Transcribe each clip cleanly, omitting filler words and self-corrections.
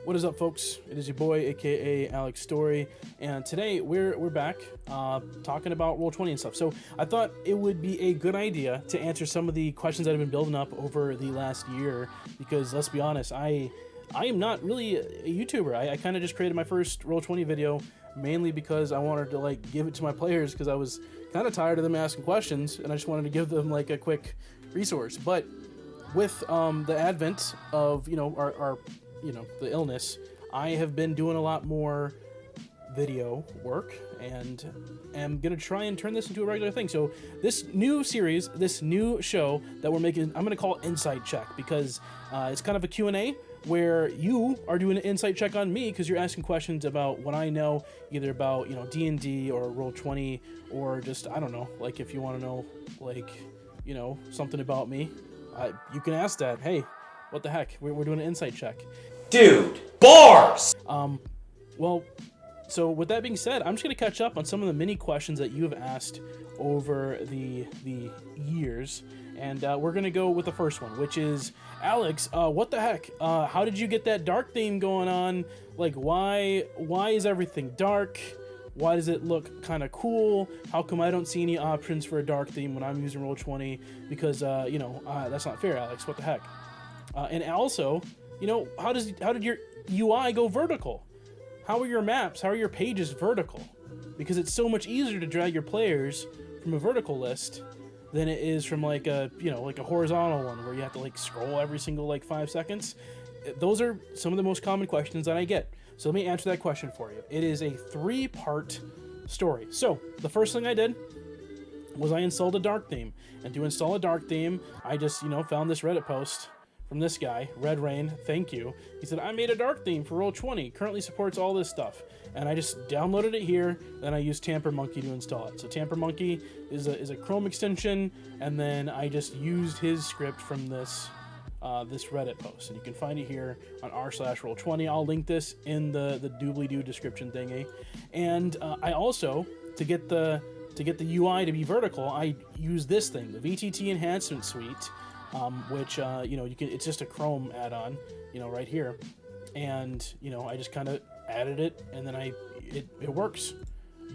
What is up, folks? It is your boy, aka Alex Story, and today we're back talking about Roll20 and stuff. So I thought it would be a good idea to answer some of the questions that have been building up over the last year, because let's be honest, I am not really a YouTuber. I kind of just created my first Roll20 video mainly because I wanted to like give it to my players because I was kind of tired of them asking questions, and I just wanted to give them like a quick resource. But with the advent of our the illness, I have been doing a lot more video work and am gonna try and turn this into a regular thing. So this new series, this new show that we're making, I'm gonna call Insight Check, because it's kind of a Q&A where you are doing an insight check on me because you're asking questions about what I know, either about D&D or Roll20, or just, I don't know, like if you want to know like something about me, you can ask that. Hey, what the heck, we're doing an insight check. Dude, bars! Well, so with that being said, I'm just going to catch up on some of the mini questions that you have asked over the years, and we're going to go with the first one, which is, Alex, what the heck? How did you get that dark theme going on? Like, why is everything dark? Why does it look kind of cool? How come I don't see any options for a dark theme when I'm using Roll20? Because, that's not fair, Alex. What the heck? And also, how did your UI go vertical? How are your maps? How are your pages vertical? Because it's so much easier to drag your players from a vertical list than it is from like a horizontal one where you have to like scroll every single 5 seconds. Those are some of the most common questions that I get. So let me answer that question for you. It is a 3-part story. So the first thing I did was I installed a dark theme. And to install a dark theme, I just, found this Reddit post from this guy, Red Rain, thank you. He said, I made a dark theme for Roll20, currently supports all this stuff. And I just downloaded it here, then I used Tamper Monkey to install it. So Tamper Monkey is a Chrome extension, and then I just used his script from this Reddit post. And you can find it here on r/Roll20. I'll link this in the doobly-doo description thingy. And I also, to get the UI to be vertical, I use this thing, the VTT Enhancement Suite, which it's just a Chrome add-on, right here, and I just kind of added it, and then it works.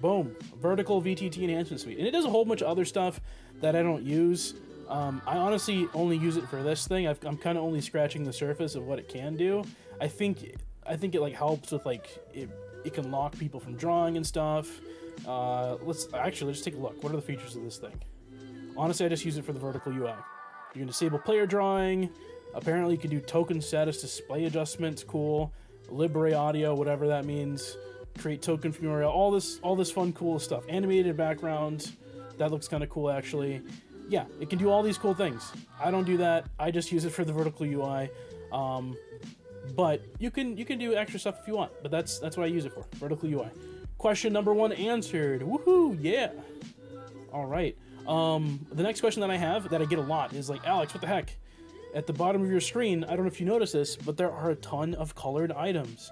Boom, vertical VTT Enhancement Suite, and it does a whole bunch of other stuff that I don't use. I honestly only use it for this thing. I'm kind of only scratching the surface of what it can do. I think it like helps with it can lock people from drawing and stuff. Let's just take a look. What are the features of this thing? Honestly, I just use it for the vertical UI. You can disable player drawing. Apparently, you can do token status display adjustments. Cool. Library audio, whatever that means. Create token from URL. All this fun, cool stuff. Animated background. That looks kind of cool, actually. Yeah, it can do all these cool things. I don't do that. I just use it for the vertical UI. But you can do extra stuff if you want. But that's what I use it for. Vertical UI. Question number 1 answered. Woohoo! Yeah. All right. The next question that I have that I get a lot is like, Alex, what the heck? At the bottom of your screen, I don't know if you notice this, but there are a ton of colored items.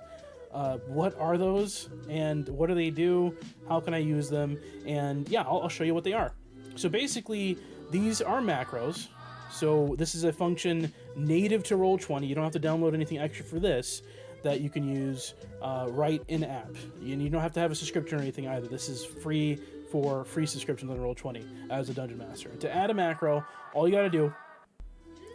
What are those, and what do they do? How can I use them? And yeah, I'll show you what they are. So basically, these are macros. So this is a function native to Roll20. You don't have to download anything extra for this, that you can use right in app. And you don't have to have a subscription or anything either. This is free for free subscriptions on Roll20 as a Dungeon Master. To add a macro, all you gotta do,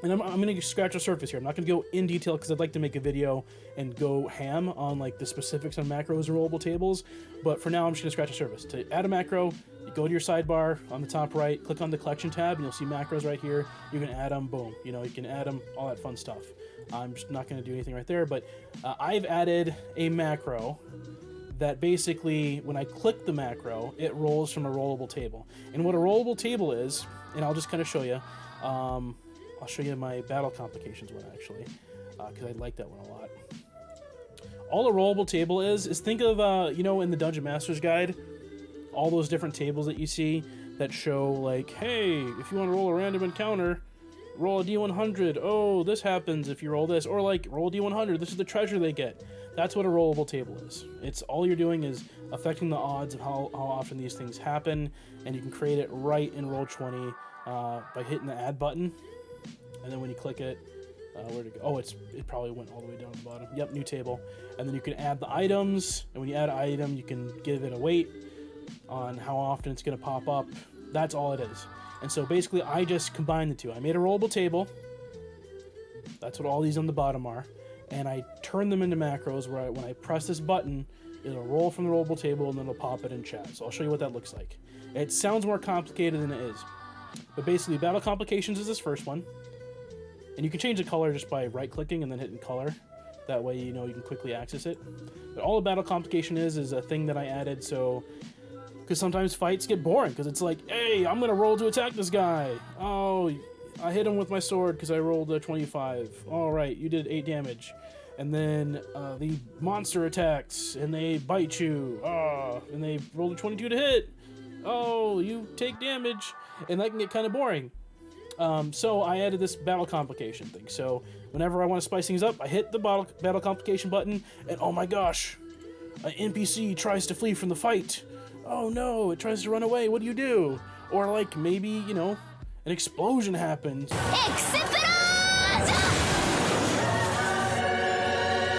and I'm gonna scratch the surface here. I'm not gonna go in detail because I'd like to make a video and go ham on like the specifics on macros and rollable tables. But for now, I'm just gonna scratch the surface. To add a macro, you go to your sidebar on the top right, click on the collection tab, and you'll see macros right here. You can add them, boom. You can add them, all that fun stuff. I'm just not gonna do anything right there, but I've added a macro that basically, when I click the macro, it rolls from a rollable table. And what a rollable table is, and I'll just kind of show you, I'll show you my battle complications one, actually, because I like that one a lot. All a rollable table is think of, in the Dungeon Master's Guide, all those different tables that you see that show, like, hey, if you want to roll a random encounter, roll a D100. Oh, this happens if you roll this. Or, like, roll a D100. This is the treasure they get. That's what a rollable table is. It's all you're doing is affecting the odds of how often these things happen, and you can create it right in Roll20 by hitting the add button. And then when you click it, Where'd it go? Oh, it probably went all the way down to the bottom. Yep, new table. And then you can add the items, and when you add an item, you can give it a weight on how often it's going to pop up. That's all it is. And so basically, I just combined the two. I made a rollable table. That's what all these on the bottom are. And I turn them into macros where when I press this button, it'll roll from the rollable table and then it'll pop it in chat. So I'll show you what that looks like. It sounds more complicated than it is. But basically, Battle Complications is this first one. And you can change the color just by right-clicking and then hitting color. That way, you know, you can quickly access it. But all a Battle Complication is a thing that I added so... Because sometimes fights get boring, because it's like, hey, I'm going to roll to attack this guy. Oh, I hit him with my sword because I rolled a 25. All right, you did 8 damage. And then the monster attacks, and they bite you. And they rolled a 22 to hit. Oh, you take damage. And that can get kind of boring. So I added this battle complication thing. So whenever I want to spice things up, I hit the battle complication button, and oh my gosh, an NPC tries to flee from the fight. Oh no, it tries to run away. What do you do? Or like maybe, you know, an explosion happens.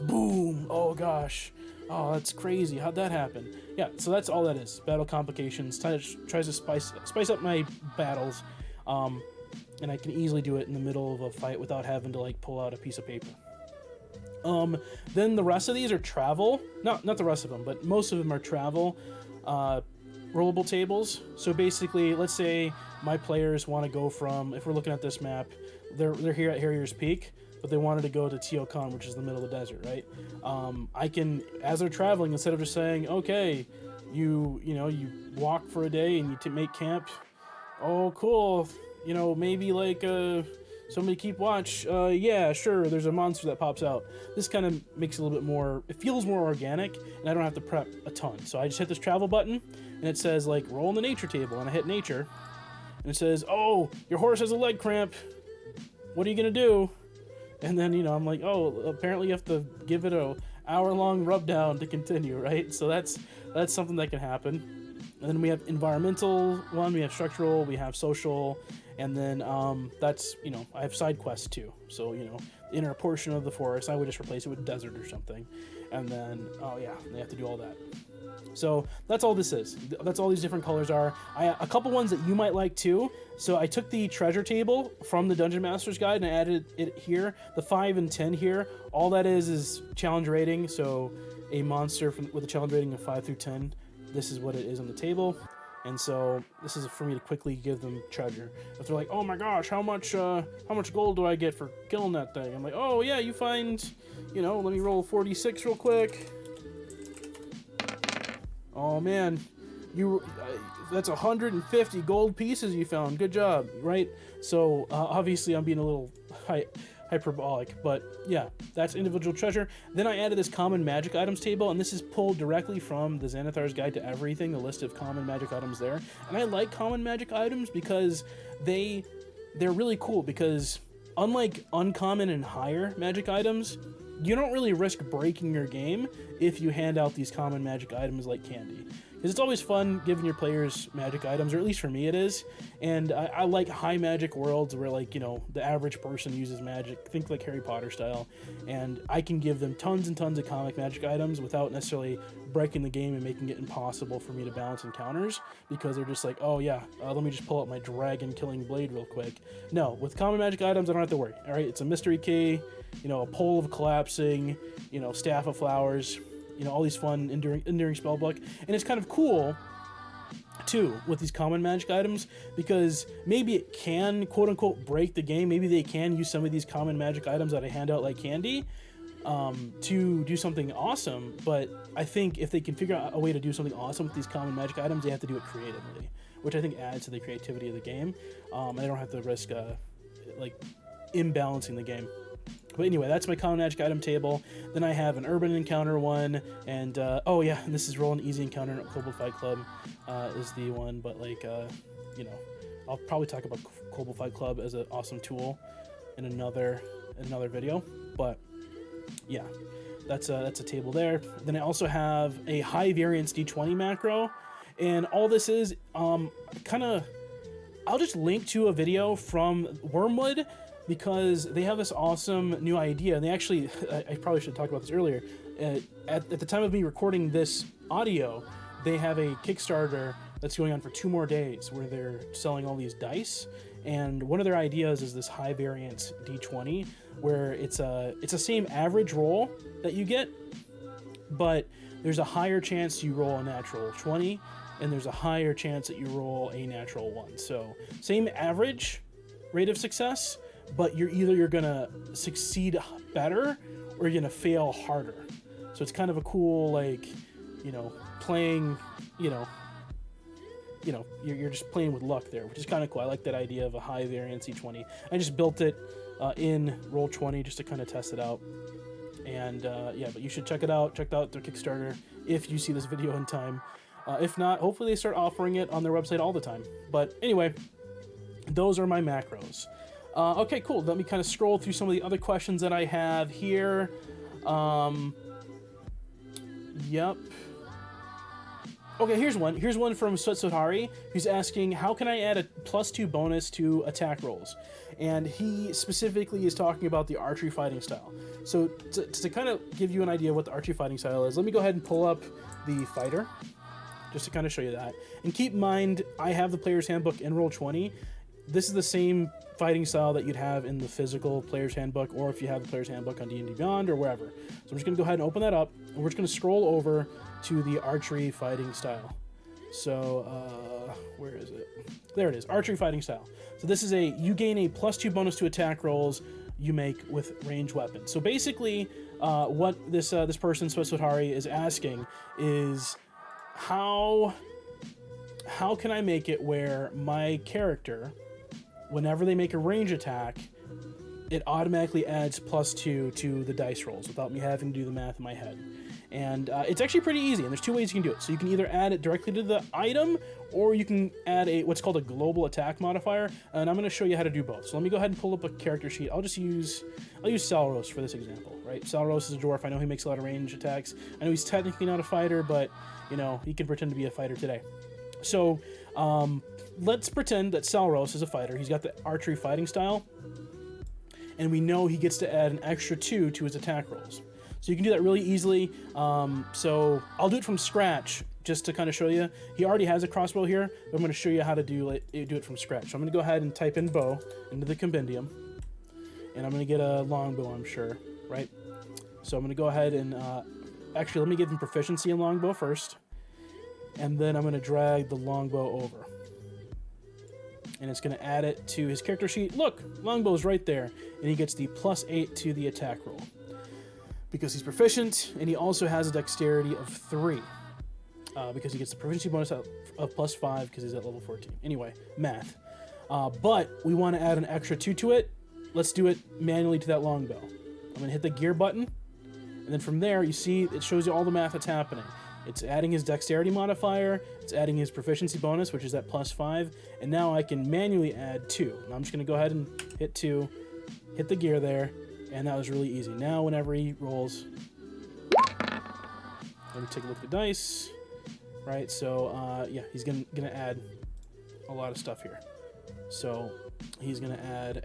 Boom. Oh gosh. Oh, that's crazy. How'd that happen? Yeah, so that's all that is. Battle complications. Tries to spice up my battles. And I can easily do it in the middle of a fight without having to like pull out a piece of paper. Then the rest of these are travel. Not the rest of them, but most of them are travel rollable tables. So basically, let's say my players want to go from, if we're looking at this map, they're here at Harrier's Peak, but they wanted to go to Teokan, which is the middle of the desert, right? I can, as they're traveling, instead of just saying, okay, you walk for a day and you make camp. Oh, cool. You know, maybe like somebody keep watch. Yeah, sure, there's a monster that pops out. This kind of makes it a little bit more, it feels more organic, and I don't have to prep a ton. So I just hit this travel button, and it says like roll in the nature table, and I hit nature, and it says, oh, your horse has a leg cramp. What are you gonna do? And then, you know, I'm like, oh, apparently you have to give it a hour-long rub down to continue, right? So that's something that can happen. And then we have environmental one, we have structural, we have social, and then that's, you know, I have side quests too. So, you know, the inner portion of the forest, I would just replace it with desert or something. And then, oh yeah, they have to do all that. So that's all this is. That's all these different colors are. A couple ones that you might like too. So I took the treasure table from the Dungeon Master's Guide and I added it here. The 5 and 10 here. All that is challenge rating. So a monster with a challenge rating of 5 through 10. This is what it is on the table. And so this is for me to quickly give them treasure. If they're like, oh my gosh, how much gold do I get for killing that thing? I'm like, oh yeah, you find, you know, let me roll 46 real quick. Oh man, that's 150 gold pieces you found. Good job, right? So obviously I'm being a little hyperbolic, but yeah, that's individual treasure. Then I added this common magic items table, and this is pulled directly from the Xanathar's Guide to Everything, the list of common magic items there. And I like common magic items because they're really cool, because unlike uncommon and higher magic items, you don't really risk breaking your game if you hand out these common magic items like candy. Because it's always fun giving your players magic items, or at least for me it is. And I like high magic worlds where, like, you know, the average person uses magic, think like Harry Potter style, and I can give them tons and tons of comic magic items without necessarily breaking the game and making it impossible for me to balance encounters, because they're just like, oh yeah, let me just pull out my dragon killing blade real quick. No, with common magic items, I don't have to worry. All right, it's a mystery key, you know, a pole of collapsing, you know, staff of flowers, you know, all these fun enduring spell book. And it's kind of cool too with these common magic items, because maybe it can quote unquote break the game. Maybe they can use some of these common magic items that I hand out like candy to do something awesome. But I think if they can figure out a way to do something awesome with these common magic items, they have to do it creatively, which I think adds to the creativity of the game. They don't have to risk like imbalancing the game. But anyway, that's my common magic item table. Then I have an urban encounter one, and oh yeah, and this is roll an easy encounter at Kobold Fight Club is the one. But like, you know, I'll probably talk about Kobold Fight Club as an awesome tool in another video. But yeah, that's a table there. Then I also have a high variance D20 macro, and all this is kind of I'll just link to a video from Wormwood because they have this awesome new idea. And they actually, I probably should have talked about this earlier. At the time of me recording this audio, they have a Kickstarter that's going on for 2 more days where they're selling all these dice. And one of their ideas is this high variance D20, where it's the same average roll that you get, but there's a higher chance you roll a natural 20, and there's a higher chance that you roll a natural 1. So same average rate of success, but you're gonna succeed better or you're gonna fail harder. So it's kind of a cool, like, playing, you're just playing with luck there, which is kind of cool. I like that idea of a high variance D20. I just built it in Roll20 just to kind of test it out. And yeah, but you should check it out. Check out their Kickstarter if you see this video in time. If not, hopefully they start offering it on their website all the time. But anyway, those are my macros. Okay, cool. Let me kind of scroll through some of the other questions that I have here. Yep. Okay, here's one. Here's one from Sotari, who's asking, how can I add a +2 bonus to attack rolls? And he specifically is talking about the archery fighting style. So to kind of give you an idea of what the archery fighting style is, let me go ahead and pull up the fighter, just to kind of show you that. And keep in mind, I have the player's handbook in Roll20. This is the same fighting style that you'd have in the physical player's handbook, or if you have the player's handbook on D&D Beyond or wherever. So I'm just going to go ahead and open that up, and we're just going to scroll over to the archery fighting style. So where is it? There it is, archery fighting style. So this is you gain a +2 bonus to attack rolls you make with ranged weapons. So basically, what this person, Swesotari, is asking is, how can I make it where my character, whenever they make a range attack, it automatically adds +2 to the dice rolls without me having to do the math in my head? And it's actually pretty easy, and there's 2 ways you can do it. So you can either add it directly to the item, or you can add what's called a global attack modifier, and I'm going to show you how to do both. So let me go ahead and pull up a character sheet. I'll use Salros for this example, right? Salros is a dwarf. I know he makes a lot of range attacks. I know he's technically not a fighter, but he can pretend to be a fighter today. So let's pretend that Salros is a fighter. He's got the archery fighting style, and we know he gets to add an extra 2 to his attack rolls. So you can do that really easily. So I'll do it from scratch just to kind of show you. He already has a crossbow here, but I'm going to show you how to do it from scratch. So I'm going to go ahead and type in bow into the compendium, and I'm going to get a longbow, I'm sure, right? So I'm going to go ahead and actually let me give him proficiency in longbow first, and then I'm going to drag the longbow over. And it's going to add it to his character sheet. Look, longbow's right there, and he gets the +8 to the attack roll because he's proficient, and he also has a dexterity of 3 because he gets the proficiency bonus of +5 because he's at level 14. Anyway, math. But we want to add an extra 2 to it. Let's do it manually to that longbow. I'm going to hit the gear button, and then from there, you see it shows you all the math that's happening. It's adding his dexterity modifier, it's adding his proficiency bonus, which is at +5, and now I can manually add 2. And I'm just going to go ahead and hit 2, hit the gear there, and that was really easy. Now whenever he rolls, let me take a look at the dice, right? So yeah, he's gonna add a lot of stuff here. So he's going to add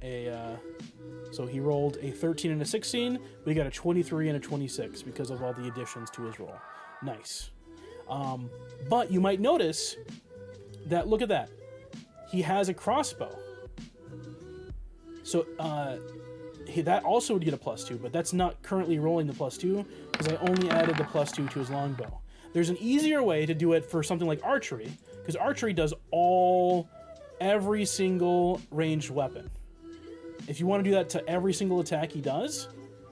so he rolled a 13 and a 16, but he got a 23 and a 26 because of all the additions to his roll. Nice. But you might notice that, look at that. He has a crossbow. So that also would get a +2, but that's not currently rolling the +2 because I only added the +2 to his longbow. There's an easier way to do it for something like archery, because archery does every single ranged weapon. If you want to do that to every single attack he does,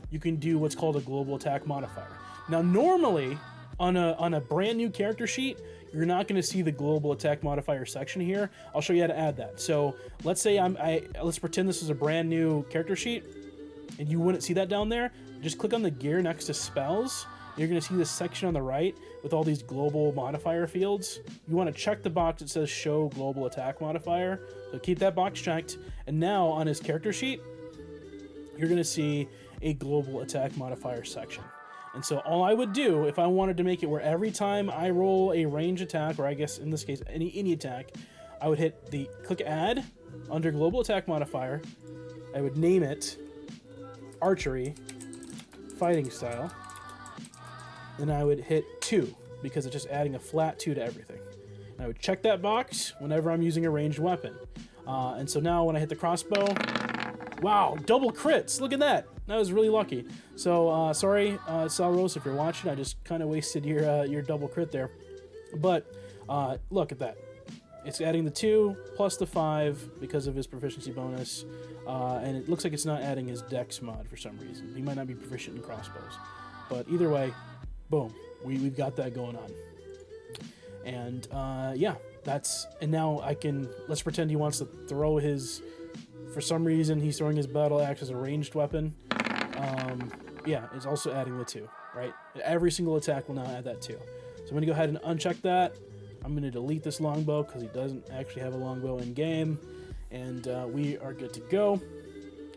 you can do what's called a global attack modifier. Now, normally, on a brand new character sheet, you're not going to see the global attack modifier section here. I'll show you how to add that. So let's say let's pretend this is a brand new character sheet, and you wouldn't see that down there. Just click on the gear next to spells. You're going to see this section on the right with all these global modifier fields. You want to check the box that says show global attack modifier. So keep that box checked. And now on his character sheet, you're going to see a global attack modifier section. And so all I would do if I wanted to make it where every time I roll a range attack, or I guess in this case any attack, I would hit the click add under global attack modifier. I would name it Archery fighting style. Then I would hit 2 because it's just adding a flat 2 to everything. And I would check that box whenever I'm using a ranged weapon. And so now when I hit the crossbow, wow, double crits. Look at that. That was really lucky. So sorry, Salros, if you're watching, I just kind of wasted your double crit there. But look at that. It's adding the 2 plus the 5 because of his proficiency bonus. And it looks like it's not adding his dex mod for some reason. He might not be proficient in crossbows. But either way, boom, we've got that going on. And yeah, and now let's pretend he wants to throw his, for some reason he's throwing his battle axe as a ranged weapon. Yeah, it's also adding the 2, right? Every single attack will now add that 2. So I'm going to go ahead and uncheck that. I'm going to delete this longbow because he doesn't actually have a longbow in game. And we are good to go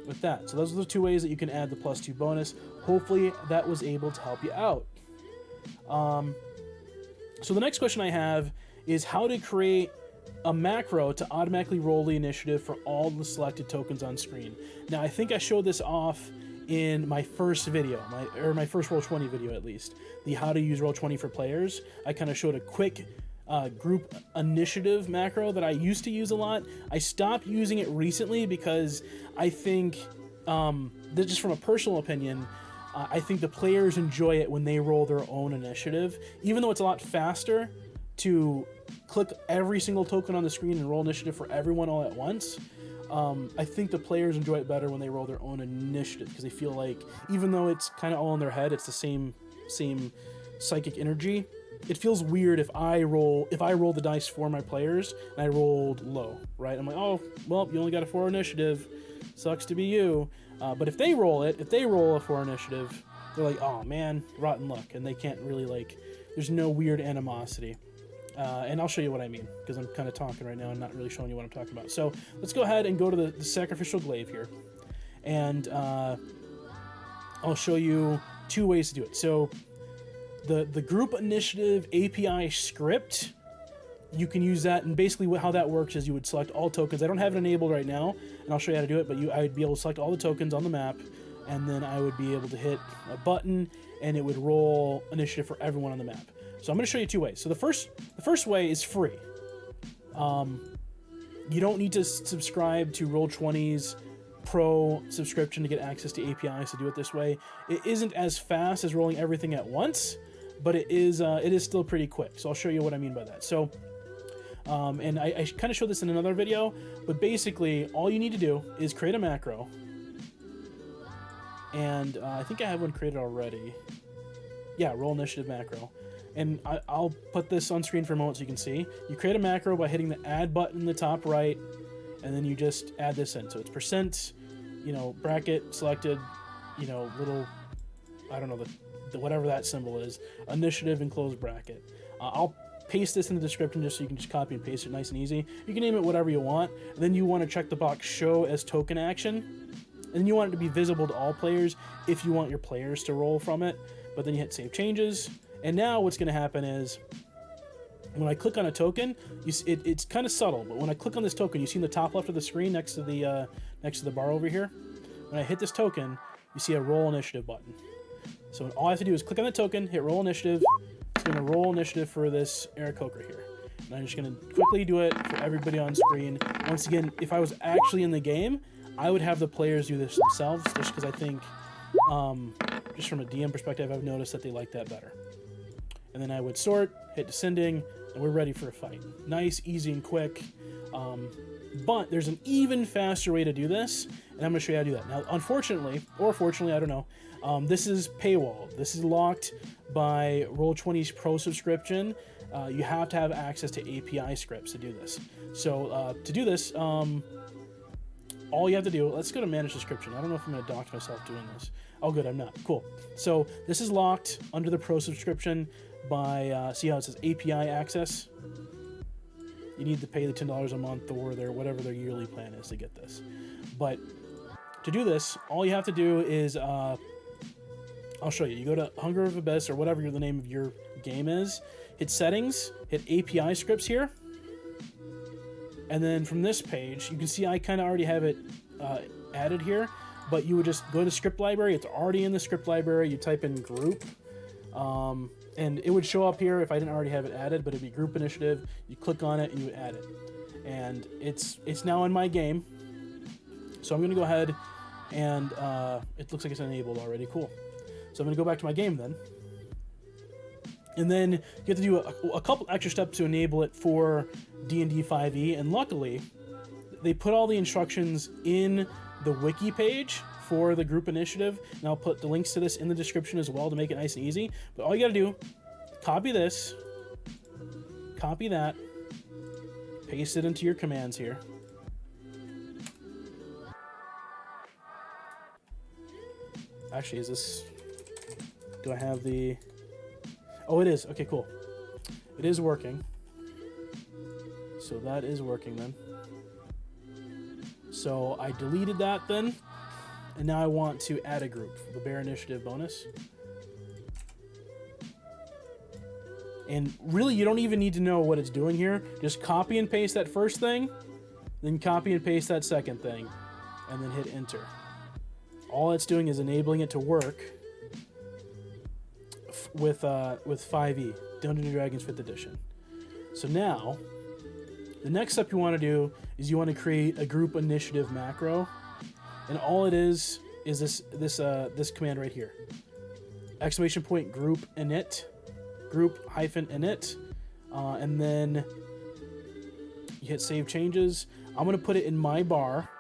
with that. So those are the 2 ways that you can add the +2 bonus. Hopefully that was able to help you out. So the next question I have is how to create a macro to automatically roll the initiative for all the selected tokens on screen. Now, I think I showed this off in my first video, my first Roll20 video at least, the how to use Roll20 for players. I kind of showed a quick group initiative macro that I used to use a lot. I stopped using it recently because I think, just from a personal opinion, I think the players enjoy it when they roll their own initiative. Even though it's a lot faster to click every single token on the screen and roll initiative for everyone all at once, I think the players enjoy it better when they roll their own initiative because they feel like, even though it's kind of all in their head, it's the same psychic energy. It feels weird if I roll the dice for my players and I rolled low, right? I'm like, oh, well, you only got a 4 initiative. Sucks to be you. But if they roll a 4 initiative, they're like, oh man, rotten luck, and they can't really there's no weird animosity. And I'll show you what I mean, because I'm kind of talking right now and not really showing you what I'm talking about. So let's go ahead and go to the sacrificial glaive here, and I'll show you 2 ways to do it. So the group initiative API script, you can use that, and basically how that works is you would select all tokens. I don't have it enabled right now, and I'll show you how to do it, but I would be able to select all the tokens on the map, and then I would be able to hit a button, and it would roll initiative for everyone on the map. So I'm going to show you 2 ways. So the first way is free. You don't need to subscribe to Roll20's Pro subscription to get access to APIs to do it this way. It isn't as fast as rolling everything at once, but it is still pretty quick. So I'll show you what I mean by that. So, and I kind of showed this in another video, but basically all you need to do is create a macro. And I think I have one created already. Yeah, roll initiative macro. And I'll put this on screen for a moment so you can see. You create a macro by hitting the add button in the top right, and then you just add this in. So it's %, bracket selected, little, I don't know, the whatever that symbol is, initiative and close bracket. I'll paste this in the description just so you can just copy and paste it nice and easy. You can name it whatever you want. And then you want to check the box show as token action. And then you want it to be visible to all players if you want your players to roll from it. But then you hit save changes. And now what's going to happen is when I click on a token, it's kind of subtle, but when I click on this token, you see in the top left of the screen next to the bar over here, when I hit this token, you see a roll initiative button. So all I have to do is click on the token, hit roll initiative. It's going to roll initiative for this Aarakocra here. And I'm just going to quickly do it for everybody on screen. Once again, if I was actually in the game, I would have the players do this themselves, just because I think, just from a DM perspective, I've noticed that they like that better. And then I would sort, hit descending, and we're ready for a fight. Nice, easy, and quick. But there's an even faster way to do this, and I'm going to show you how to do that. Now, unfortunately, or fortunately, I don't know, this is paywalled. This is locked by Roll20's Pro subscription. You have to have access to API scripts to do this. So to do this, all you have to do, let's go to manage description. I don't know if I'm going to dox myself doing this. Oh, good, I'm not. Cool. So this is locked under the Pro subscription by, see how it says API access? You need to pay the $10 a month or whatever their yearly plan is to get this. But to do this, all you have to do is, I'll show you. You go to Hunger of Abyss or whatever the name of your game is, hit settings, hit API scripts here. And then from this page, you can see I kind of already have it added here, but you would just go to script library. It's already in the script library. You type in group, and it would show up here if I didn't already have it added, but it'd be group initiative. You click on it and you would add it. And it's now in my game. So I'm going to go ahead and it looks like it's enabled already. Cool. So I'm going to go back to my game then. And then you have to do a couple extra steps to enable it for D&D 5e. And luckily, they put all the instructions in the wiki page for the group initiative. And I'll put the links to this in the description as well to make it nice and easy. But all you got to do, copy this, copy that, paste it into your commands here. Actually, is this... Do I have the... Oh, it is. Okay, cool. It is working. So that is working then. So I deleted that then. And now I want to add a group for the bear initiative bonus. And really, you don't even need to know what it's doing here. Just copy and paste that first thing, then copy and paste that second thing, and then hit enter. All it's doing is enabling it to work with 5e, Dungeons & Dragons 5th edition. So now, the next step you want to do is you want to create a group initiative macro, and all it is this command right here: exclamation point group init. Group hyphen init, and then you hit save changes. I'm going to put it in my bar.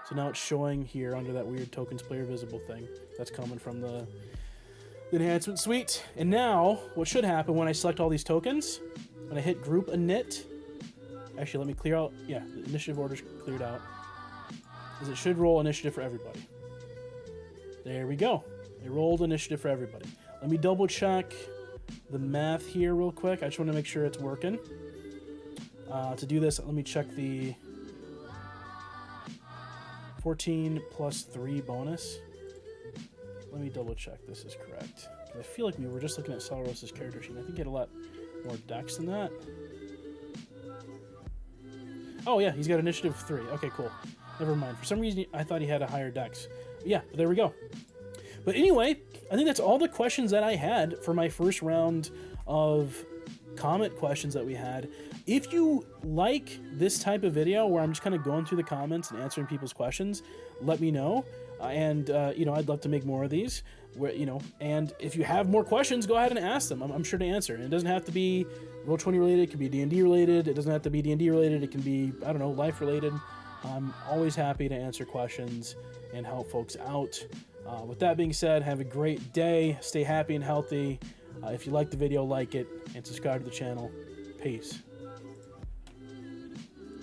So now it's showing here under that weird tokens player visible thing. That's coming from the enhancement suite. And now what should happen when I select all these tokens, when I hit group init, actually let me clear out, yeah, the initiative order's cleared out, is it should roll initiative for everybody. There we go. It rolled initiative for everybody. Let me double check the math here real quick. I just want to make sure it's working. To do this, let me check the 14 plus 3 bonus. Let me double check this is correct. I feel like we were just looking at Salros's character sheet. I think he had a lot more dex than that. Oh yeah, he's got initiative 3. Okay, cool. Never mind. For some reason, I thought he had a higher dex. But yeah, there we go. But anyway, I think that's all the questions that I had for my first round of comment questions that we had. If you like this type of video where I'm just kind of going through the comments and answering people's questions, let me know. You know, I'd love to make more of these. Where, you know, and if you have more questions, go ahead and ask them. I'm sure to answer. And it doesn't have to be Roll20 related. It can be D&D related. It doesn't have to be D&D related. It can be, I don't know, life related. I'm always happy to answer questions and help folks out. With that being said, have a great day. Stay happy and healthy. If you like the video, like it and subscribe to the channel. Peace.